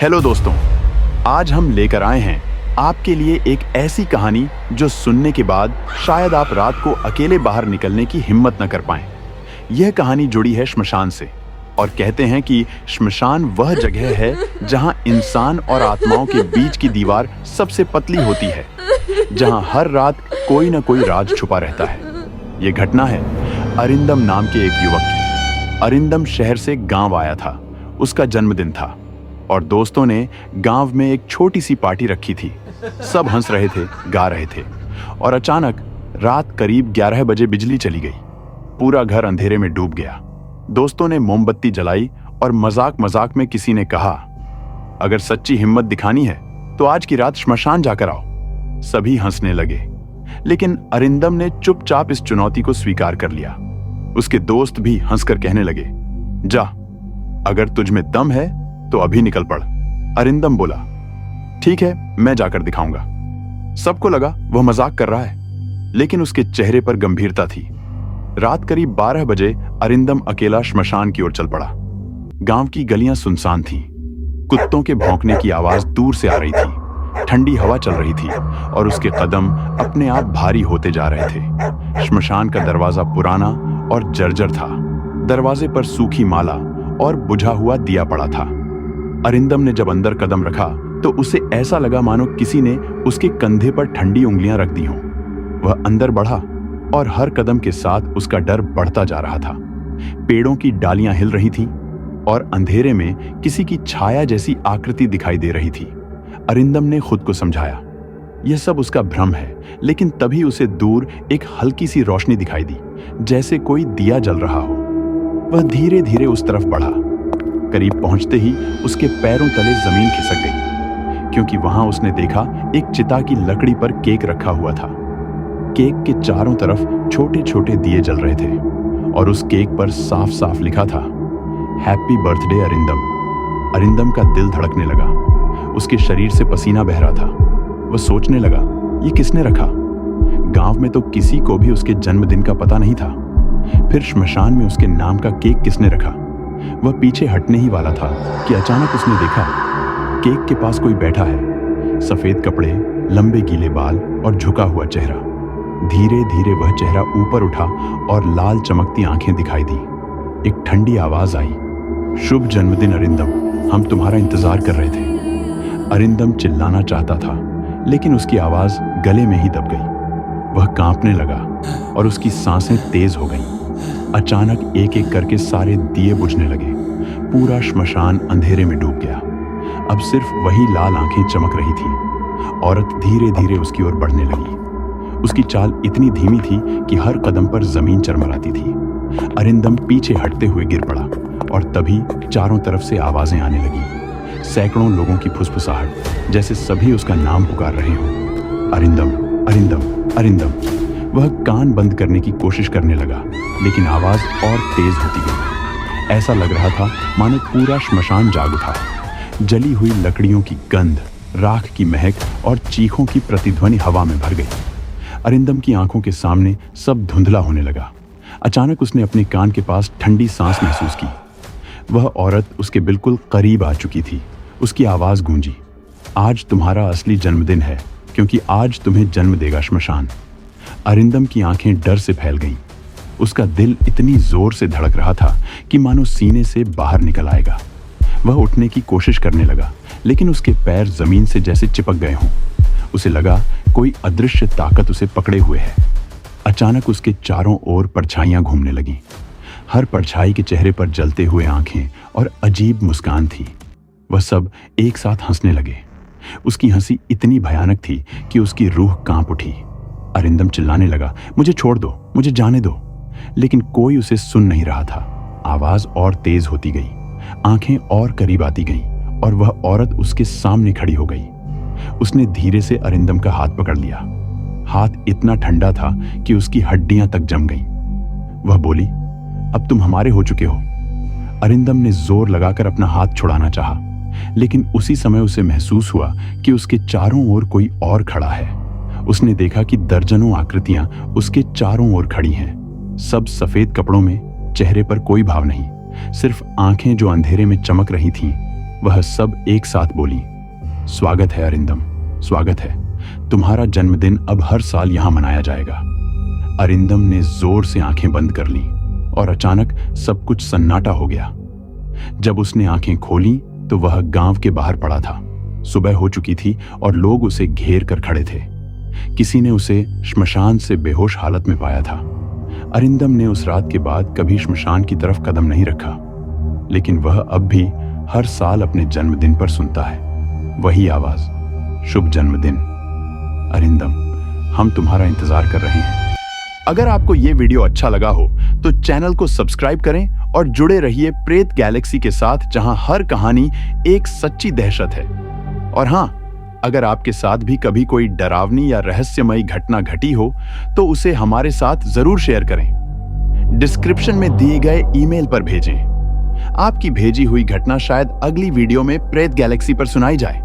Hello दोस्तों, आज हम लेकर आए हैं आपके लिए एक ऐसी कहानी जो सुनने के बाद शायद आप रात को अकेले बाहर निकलने की हिम्मत न कर पाएं। यह कहानी जुड़ी है श्मशान से और कहते हैं कि श्मशान वह जगह है जहां इंसान और आत्माओं के बीच की दीवार सबसे पतली होती है, जहां हर रात कोई न कोई राज छुपा रहता है। ये घटना है अरिंदम नाम के एक युवक की। अरिंदम शहर से गांव आया था। उसका जन्मदिन था और दोस्तों ने गांव में एक छोटी सी पार्टी रखी थी। सब हंस रहे थे, गा रहे थे और अचानक रात करीब 11 बजे बिजली चली गई। पूरा घर अंधेरे में डूब गया। दोस्तों ने मोमबत्ती जलाई और मजाक मजाक में किसी ने कहा, अगर सच्ची हिम्मत दिखानी है तो आज की रात श्मशान जाकर आओ। सभी हंसने लगे, लेकिन अरिंदम ने चुपचाप इस चुनौती को स्वीकार कर लिया। उसके दोस्त भी हंसकर कहने लगे, जा, अगर तुझ में दम है तो अभी निकल पड़। अरिंदम बोला, ठीक है, मैं जाकर दिखाऊंगा। सबको लगा वह मजाक कर रहा है, लेकिन उसके चेहरे पर गंभीरता थी। रात करीब 12 बजे अरिंदम अकेला श्मशान की ओर चल पड़ा। गांव की गलियां सुनसान थीं। कुत्तों के भौंकने की आवाज दूर से आ रही थी। ठंडी हवा चल रही थी और उसके कदम अपने आप भारी होते जा रहे थे। श्मशान का दरवाजा पुराना और जर्जर था। दरवाजे पर सूखी माला और बुझा हुआ दिया पड़ा था। अरिंदम ने जब अंदर कदम रखा तो उसे ऐसा लगा मानो किसी ने उसके कंधे पर ठंडी उंगलियां रख दी हों। वह अंदर बढ़ा और हर कदम के साथ उसका डर बढ़ता जा रहा था। पेड़ों की डालियां हिल रही थीं और अंधेरे में किसी की छाया जैसी आकृति दिखाई दे रही थी। अरिंदम ने खुद को समझाया, यह सब उसका भ्रम है, लेकिन तभी उसे दूर एक हल्की सी रोशनी दिखाई दी, जैसे कोई दिया जल रहा हो। वह धीरे धीरे उस तरफ बढ़ा। करीब पहुंचते ही उसके पैरों तले जमीन खिसक गई, क्योंकि वहां उसने देखा एक चिता की लकड़ी पर केक रखा हुआ था। केक के चारों तरफ छोटे छोटे दिए जल रहे थे और उस केक पर साफ साफ लिखा था, हैप्पी बर्थडे अरिंदम। अरिंदम का दिल धड़कने लगा। उसके शरीर से पसीना बह रहा था। वह सोचने लगा, ये किसने रखा? गांव में तो किसी को भी उसके जन्मदिन का पता नहीं था। फिर श्मशान में उसके नाम का केक किसने रखा? वह पीछे हटने ही वाला था कि अचानक उसने देखा केक के पास कोई बैठा है। सफेद कपड़े, लंबे गीले बाल और झुका हुआ चेहरा। धीरे धीरे वह चेहरा ऊपर उठा और लाल चमकती आंखें दिखाई दी। एक ठंडी आवाज आई, शुभ जन्मदिन अरिंदम, हम तुम्हारा इंतजार कर रहे थे। अरिंदम चिल्लाना चाहता था, लेकिन उसकी आवाज गले में ही दब गई। वह कांपने लगा और उसकी सांसें तेज हो गईं। अचानक एक एक करके सारे दिए बुझने लगे। पूरा श्मशान अंधेरे में डूब गया। अब सिर्फ वही लाल आंखें चमक रही थी। औरत धीरे धीरे उसकी ओर बढ़ने लगी। उसकी चाल इतनी धीमी थी कि हर कदम पर जमीन चरमराती थी। अरिंदम पीछे हटते हुए गिर पड़ा और तभी चारों तरफ से आवाजें आने लगी। सैकड़ों लोगों की फुसफुसाहट, जैसे सभी उसका नाम पुकार रहे हों। अरिंदम, अरिंदम, अरिंदम। वह कान बंद करने की कोशिश करने लगा, लेकिन आवाज और तेज होती गई। ऐसा लग रहा था मानो पूरा श्मशान जाग उठा। जली हुई लकड़ियों की गंध, राख की महक और चीखों की प्रतिध्वनि हवा में भर गई। अरिंदम की आंखों के सामने सब धुंधला होने लगा। अचानक उसने अपने कान के पास ठंडी सांस महसूस की। वह औरत उसके बिल्कुल करीब आ चुकी थी। उसकी आवाज गूंजी, आज तुम्हारा असली जन्मदिन है, क्योंकि आज तुम्हें जन्म देगा श्मशान। अरिंदम की आंखें डर से फैल गईं। उसका दिल इतनी जोर से धड़क रहा था कि मानो सीने से बाहर निकल आएगा। वह उठने की कोशिश करने लगा, लेकिन उसके पैर जमीन से जैसे चिपक गए हों। उसे लगा कोई अदृश्य ताकत उसे पकड़े हुए है। अचानक उसके चारों ओर परछाइयां घूमने लगीं। हर परछाई के चेहरे पर जलते हुए आंखें और अजीब मुस्कान थी। वह सब एक साथ हंसने लगे। उसकी हंसी इतनी भयानक थी कि उसकी रूह कांप उठी। अरिंदम चिल्लाने लगा, मुझे छोड़ दो, मुझे जाने दो, लेकिन कोई उसे सुन नहीं रहा था। आवाज और तेज होती गई, आंखें और करीब आती गईं और वह औरत उसके सामने खड़ी हो गई। उसने धीरे से अरिंदम का हाथ पकड़ लिया। हाथ इतना ठंडा था कि उसकी हड्डियां तक जम गईं। वह बोली, अब तुम हमारे हो चुके हो। अरिंदम ने जोर लगाकर अपना हाथ छुड़ाना चाहा, लेकिन उसी समय उसे महसूस हुआ कि उसके चारों ओर कोई और खड़ा है। उसने देखा कि दर्जनों आकृतियां उसके चारों ओर खड़ी हैं। सब सफेद कपड़ों में, चेहरे पर कोई भाव नहीं, सिर्फ आंखें जो अंधेरे में चमक रही थीं। वह सब एक साथ बोली, स्वागत है अरिंदम, स्वागत है। तुम्हारा जन्मदिन अब हर साल यहां मनाया जाएगा। अरिंदम ने जोर से आंखें बंद कर ली और अचानक सब कुछ सन्नाटा हो गया। जब उसने आंखें खोली तो वह गांव के बाहर पड़ा था। सुबह हो चुकी थी और लोग उसे घेर कर खड़े थे। किसी ने उसे श्मशान से बेहोश हालत में पाया था। अरिंदम ने उस रात के बाद कभी श्मशान की तरफ कदम नहीं रखा, लेकिन वह अब भी हर साल अपने जन्मदिन पर सुनता है वही आवाज, शुभ जन्मदिन अरिंदम, हम तुम्हारा इंतजार कर रहे हैं। अगर आपको यह वीडियो अच्छा लगा हो तो चैनल को सब्सक्राइब करें और जुड़े रहिए प्रेत गैलेक्सी के साथ, जहां हर कहानी एक सच्ची दहशत है। और हां, अगर आपके साथ भी कभी कोई डरावनी या रहस्यमयी घटना घटी हो तो उसे हमारे साथ जरूर शेयर करें। डिस्क्रिप्शन में दिए गए ईमेल पर भेजें। आपकी भेजी हुई घटना शायद अगली वीडियो में प्रेत गैलेक्सी पर सुनाई जाए।